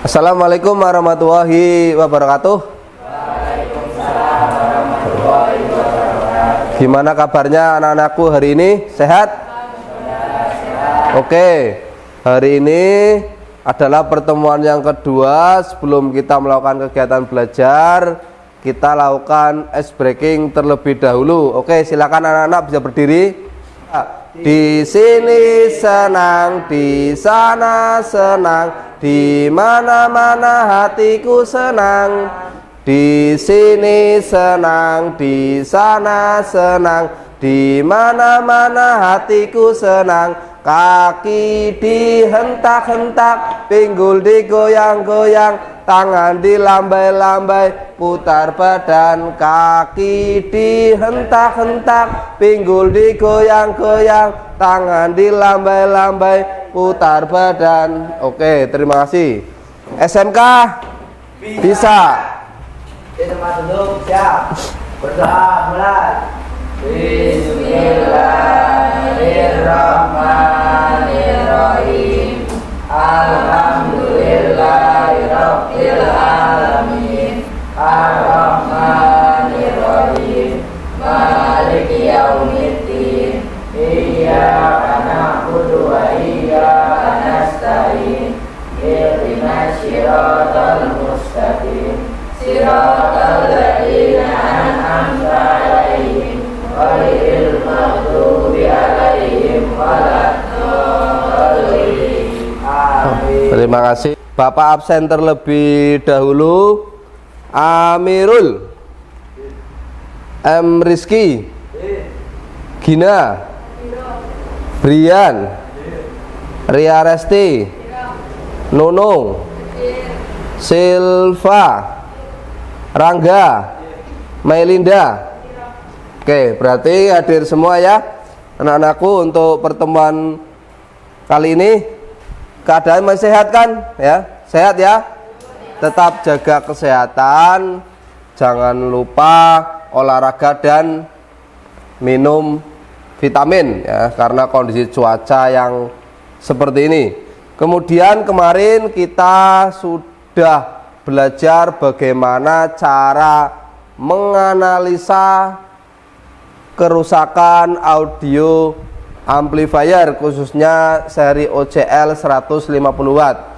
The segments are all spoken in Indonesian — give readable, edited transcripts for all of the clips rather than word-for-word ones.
Assalamualaikum warahmatullahi wabarakatuh. Waalaikumsalam warahmatullahi wabarakatuh. Gimana kabarnya anak-anakku hari ini? Sehat? Oke, hari ini adalah pertemuan yang kedua. Sebelum kita melakukan kegiatan belajar, kita lakukan ice breaking terlebih dahulu. Oke, silakan anak-anak bisa berdiri. Di sini senang, di sana senang, di mana-mana hatiku senang. Di sini senang, di sana senang, di mana-mana hatiku senang. Kaki dihentak-hentak, pinggul digoyang-goyang, tangan dilambai-lambai, putar badan. Kaki dihentak-hentak, pinggul digoyang-goyang, tangan dilambai-lambai, putar badan. Oke, terima kasih. SMK bisa. Di tempat duduk siap. Berdoa mulai. Bismillahirrahmanirrahim. Alhamdulillahirabbil alamin. Arrahmanirrahim. Maliki yaumiddin. Iyyaka na'budu wa iyyaka nasta'in. Ihdinas siratal mustaqim. Siratal ladzina an'amta 'alaihim ghairil maghdubi 'alaihim waladdallin. Amin. Terima kasih. Bapak absen terlebih dahulu. Amirul, M. Rizky, Gina, Brian, Ria Resti, Nunung, Silva, Rangga, Mailinda. Oke, berarti hadir semua ya anak-anakku untuk pertemuan kali ini. Keadaan masih sehat kan? Ya, sehat ya. Tetap jaga kesehatan, jangan lupa olahraga dan minum vitamin ya, karena kondisi cuaca yang seperti ini. Kemudian kemarin kita sudah belajar bagaimana cara menganalisa kerusakan audio amplifier, khususnya seri OCL 150 watt.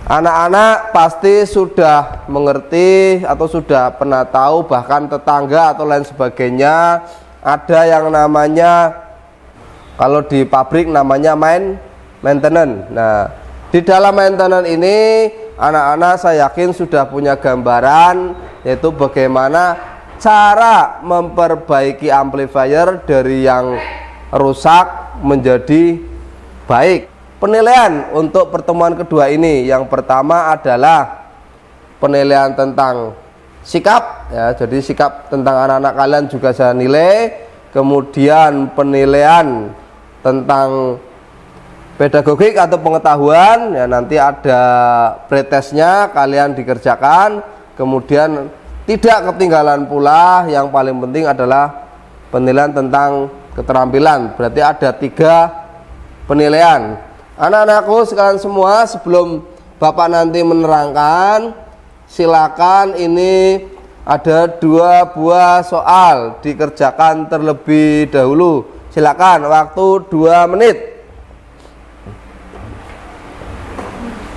Anak-anak pasti sudah mengerti atau sudah pernah tahu, bahkan tetangga atau lain sebagainya, ada yang namanya, kalau di pabrik namanya maintenance. Nah, di dalam maintenance ini anak-anak saya yakin sudah punya gambaran, yaitu bagaimana cara memperbaiki amplifier dari yang rusak menjadi baik. Penilaian untuk pertemuan kedua ini, yang pertama adalah penilaian tentang sikap ya, jadi sikap tentang anak-anak kalian juga saya nilai. Kemudian penilaian tentang pedagogik atau pengetahuan ya, nanti ada pretestnya, kalian dikerjakan. Kemudian tidak ketinggalan pula, yang paling penting adalah penilaian tentang keterampilan. Berarti ada 3 penilaian. Anak-anakku sekalian semua, sebelum Bapak nanti menerangkan, silakan, ini ada 2 buah soal dikerjakan terlebih dahulu. Silakan, waktu 2 menit.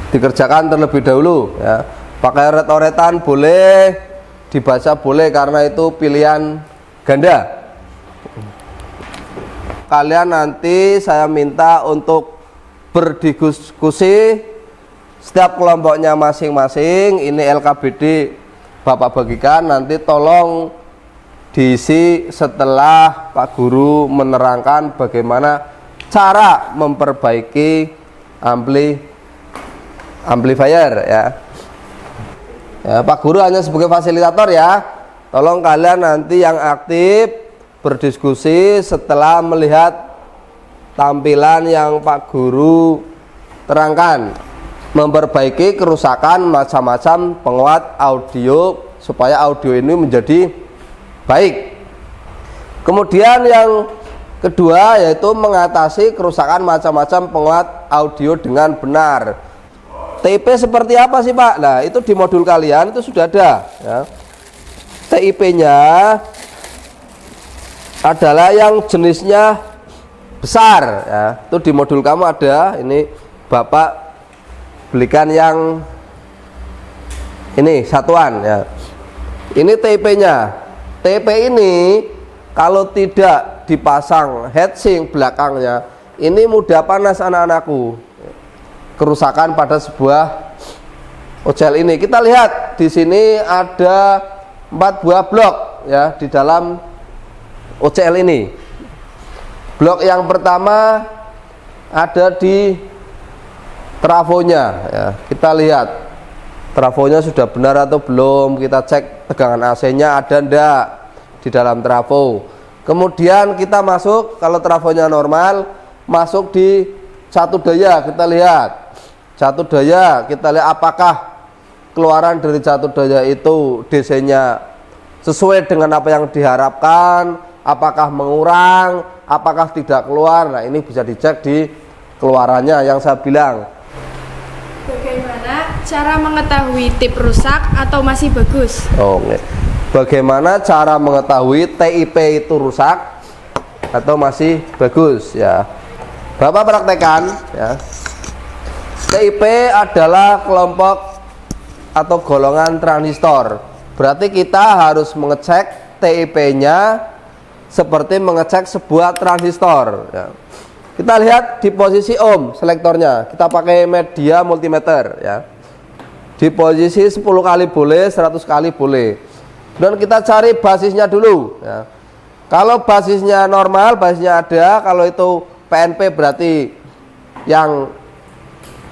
Dikerjakan terlebih dahulu ya. Pakai oret-oretan boleh, dibaca boleh, karena itu pilihan ganda. Kalian nanti saya minta untuk berdiskusi, setiap kelompoknya masing-masing. Ini LKBD Bapak bagikan, nanti tolong diisi setelah Pak Guru menerangkan bagaimana cara memperbaiki amplifier ya. Ya, Pak Guru hanya sebagai fasilitator ya. Tolong kalian nanti yang aktif berdiskusi setelah melihat tampilan yang Pak Guru terangkan. Memperbaiki kerusakan macam-macam penguat audio supaya audio ini menjadi baik. Kemudian yang kedua yaitu mengatasi kerusakan macam-macam penguat audio dengan benar. TIP seperti apa sih Pak? Nah itu di modul kalian itu sudah ada ya. TIP-nya adalah yang jenisnya besar ya. Itu di modul kamu ada. Ini Bapak belikan yang ini satuan ya. Ini TIP-nya. TIP ini kalau tidak dipasang heatsink belakangnya, ini mudah panas anak-anakku. Kerusakan pada sebuah OCL ini. Kita lihat di sini ada 4 buah blok ya di dalam OCL ini. Blok yang pertama ada di trafonya ya. Kita lihat trafonya sudah benar atau belum. Kita cek tegangan AC-nya ada ndak di dalam trafo. Kemudian kita masuk, kalau trafonya normal, masuk di satu daya. Kita lihat satu daya, kita lihat apakah keluaran dari satu daya itu DC-nya sesuai dengan apa yang diharapkan, apakah mengurang, apakah tidak keluar. Nah ini bisa dicek di keluarannya yang saya bilang. Bagaimana cara mengetahui tip rusak atau masih bagus? Oke. Bagaimana cara mengetahui TIP itu rusak atau masih bagus ya? Bapak praktekkan ya. TIP adalah kelompok atau golongan transistor. Berarti kita harus mengecek TIP-nya seperti mengecek sebuah transistor ya. Kita lihat di posisi ohm selektornya. Kita pakai media multimeter ya. Di posisi 10 kali boleh, 100 kali boleh. Dan kita cari basisnya dulu ya. Kalau basisnya normal, basisnya ada. Kalau itu PNP berarti yang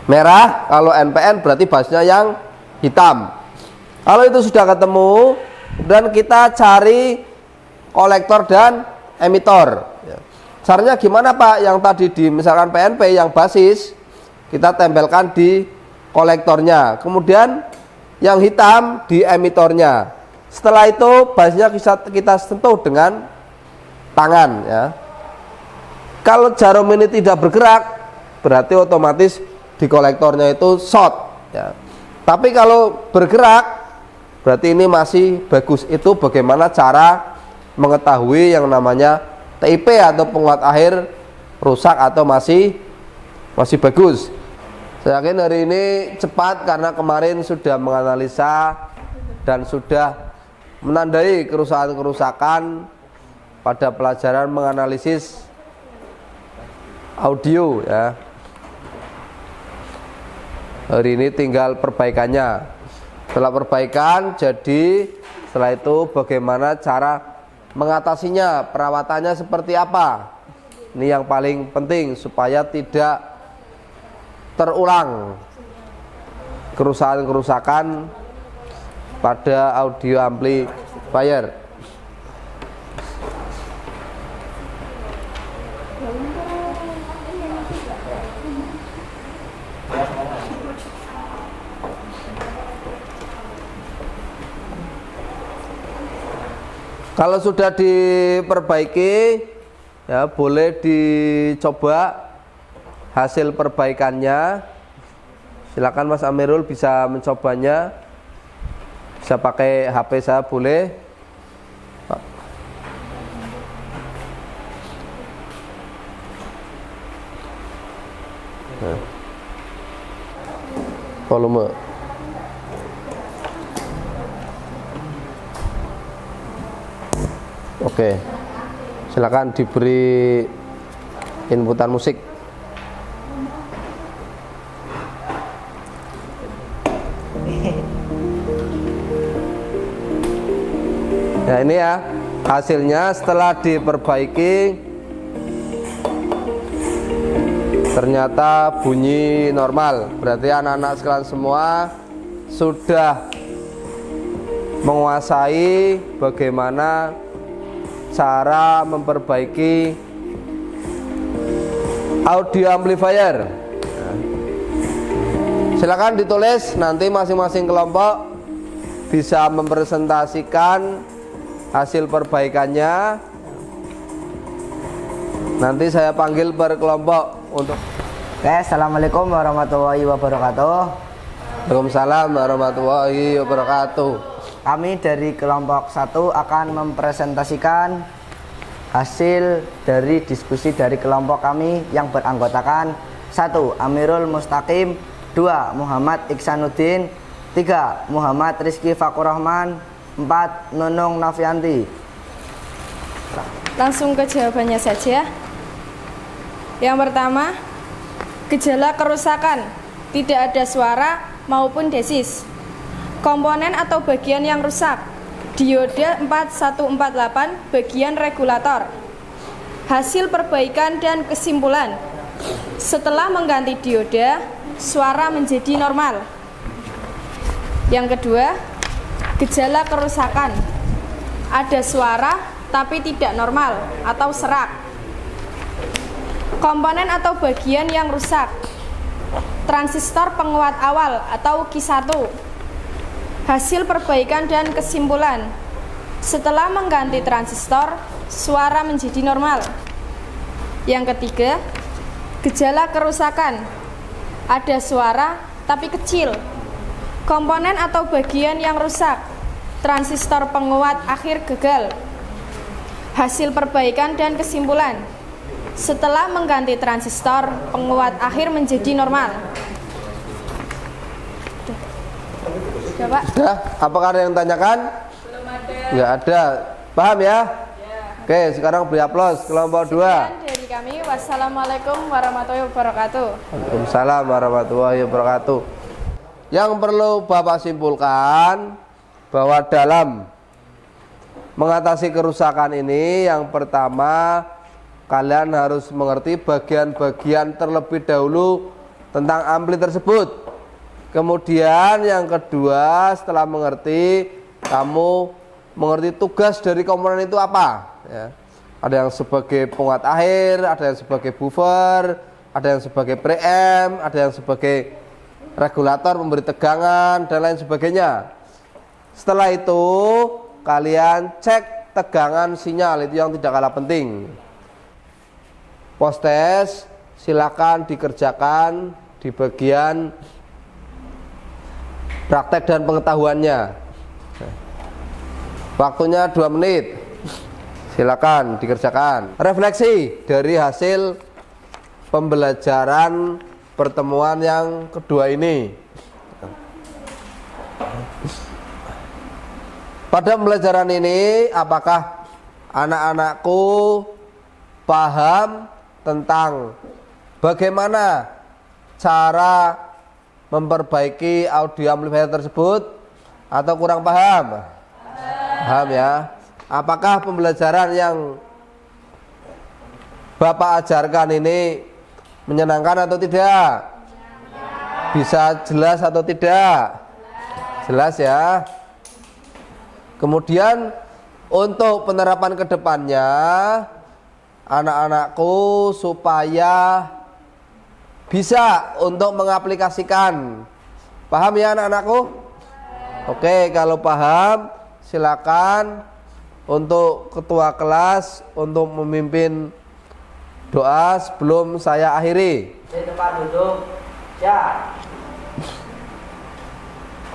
merah, kalau NPN berarti basisnya yang hitam. Kalau itu sudah ketemu, dan kita cari kolektor dan emitor ya. Caranya gimana Pak? Yang tadi di misalkan PNP yang basis kita tempelkan di kolektornya, kemudian yang hitam di emitornya. Setelah itu basisnya kita sentuh dengan tangan ya. Kalau jarum ini tidak bergerak, berarti otomatis di kolektornya itu short ya. Tapi kalau bergerak, berarti ini masih bagus. Itu bagaimana cara mengetahui yang namanya TIP atau penguat akhir rusak atau masih bagus. Saya yakin hari ini cepat karena kemarin sudah menganalisa dan sudah menandai kerusakan-kerusakan pada pelajaran menganalisis audio ya. Hari ini tinggal perbaikannya. Setelah perbaikan, jadi setelah itu bagaimana cara mengatasinya, perawatannya seperti apa. Ini yang paling penting supaya tidak terulang kerusakan-kerusakan pada audio amplifier. Kalau sudah diperbaiki ya, boleh dicoba hasil perbaikannya. Silakan Mas Amirul bisa mencobanya. Bisa pakai HP saya boleh. Nah. Volume. Oke, silakan diberi inputan musik. Ya ini ya hasilnya setelah diperbaiki, ternyata bunyi normal. Berarti anak-anak sekalian semua sudah menguasai bagaimana cara memperbaiki audio amplifier. Silakan ditulis, nanti masing-masing kelompok bisa mempresentasikan hasil perbaikannya. Nanti saya panggil per kelompok untuk. Oke, assalamualaikum warahmatullahi wabarakatuh. Waalaikumsalam warahmatullahi wabarakatuh. Kami dari kelompok 1 akan mempresentasikan hasil dari diskusi dari kelompok kami yang beranggotakan 1. Amirul Mustaqim, 2. Muhammad Iksanuddin, 3. Muhammad Rizky Fakurrahman, 4. Nunung Nafianti. Langsung ke jawabannya saja. Yang pertama, gejala kerusakan, tidak ada suara maupun desis. Komponen atau bagian yang rusak, dioda 4148 bagian regulator. Hasil perbaikan dan kesimpulan, setelah mengganti dioda, suara menjadi normal. Yang kedua, gejala kerusakan, ada suara tapi tidak normal atau serak. Komponen atau bagian yang rusak, transistor penguat awal atau Q1. Hasil perbaikan dan kesimpulan, setelah mengganti transistor, suara menjadi normal. Yang ketiga, gejala kerusakan, ada suara tapi kecil. Komponen atau bagian yang rusak, transistor penguat akhir gagal. Hasil perbaikan dan kesimpulan, setelah mengganti transistor, penguat akhir menjadi normal. Sudah, Pak? Sudah? Apakah ada yang tanyakan? Belum ada. Nggak ada. Paham ya? Oke, sekarang beri aplaus kelompok 2. Sekian dari kami. Wassalamualaikum warahmatullahi wabarakatuh. Waalaikumsalam warahmatullahi wabarakatuh. Yang perlu Bapak simpulkan bahwa dalam mengatasi kerusakan ini, yang pertama kalian harus mengerti bagian-bagian terlebih dahulu tentang ampli tersebut. Kemudian yang kedua, setelah mengerti, kamu mengerti tugas dari komponen itu apa ya. Ada yang sebagai penguat akhir, ada yang sebagai buffer, ada yang sebagai preamp, ada yang sebagai regulator memberi tegangan dan lain sebagainya. Setelah itu kalian cek tegangan sinyal, itu yang tidak kalah penting. Post test silakan dikerjakan di bagian praktek dan pengetahuannya. Waktunya 2 menit. Silakan dikerjakan. Refleksi dari hasil pembelajaran pertemuan yang kedua ini. Pada pembelajaran ini, apakah anak-anakku paham tentang bagaimana cara memperbaiki audio amplifier tersebut atau kurang paham? Paham ya? Apakah pembelajaran yang Bapak ajarkan ini menyenangkan atau tidak? Bisa jelas atau tidak? Jelas ya? Kemudian untuk penerapan kedepannya, anak-anakku supaya bisa untuk mengaplikasikan. Paham ya anak-anakku? Oke, kalau paham silakan untuk ketua kelas untuk memimpin doa sebelum saya akhiri. Di tempat duduk, ya.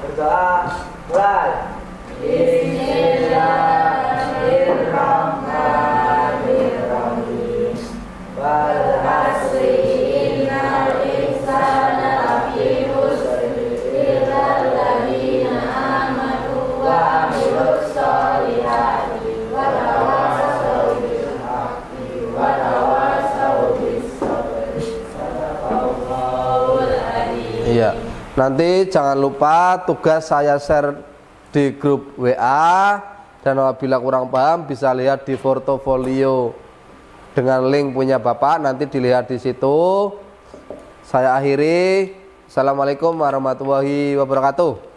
Berdoa, mulai. Bismillahirrahmanirrahim. Wal asri innal insana lafi khusr illal ladzina amanu wa amilus sholihati wa tawassaw bil haqqi wa tawassaw bis sabri. Sadaqallahul adzim. Iya. Nanti jangan lupa tugas saya share di grup WA, dan apabila kurang paham bisa lihat di portofolio dengan link punya Bapak, nanti dilihat di situ. Saya akhiri. Assalamualaikum warahmatullahi wabarakatuh.